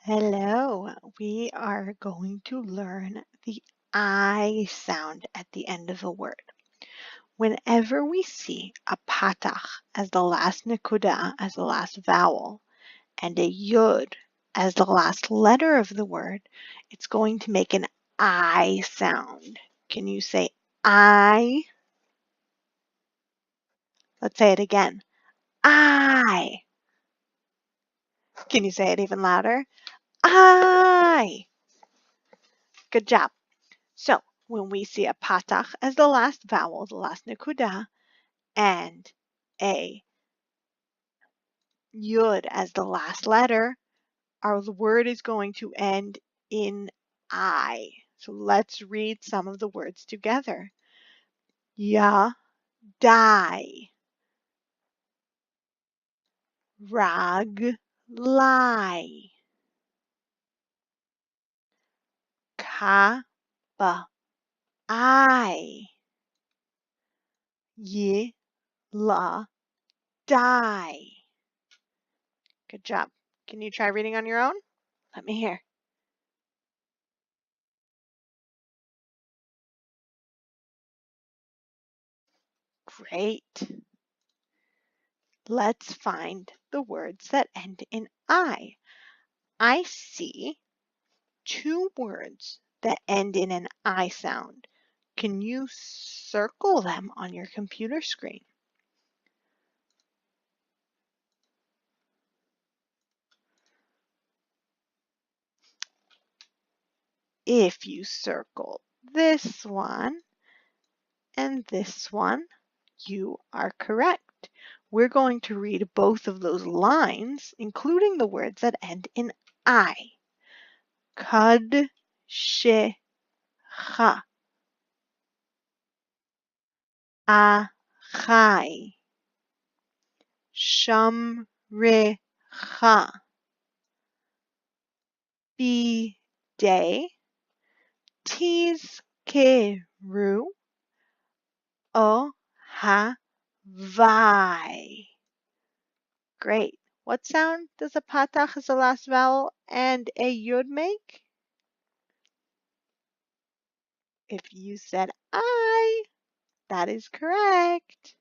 Hello, we are going to learn the I sound at the end of a word. Whenever we see a patach as the last nekuda, as the last vowel, and a yud as the last letter of the word, it's going to make an I sound. Can you say I? Let's say it again. I. Can you say it even louder? I. Good job. So when we see a patach as the last vowel, the last nekuda, and a yud as the last letter, our word is going to end in I. So let's read some of the words together. Ya, die. Rag, lie. Ka, ba, I. Yi, la, die. Good job. Can you try reading on your own? Let me hear. Great. Let's find the words that end in I. I see two words that end in an I sound. Can you circle them on your computer screen? If you circle this one and this one, you are correct. We're going to read both of those lines, including the words that end in I. Kad, she, cha. Achai. Shamrecha. Biday. Tizkeru. Ohavai. Great. What sound does a patach as the last vowel and a yud make? If you said I, that is correct.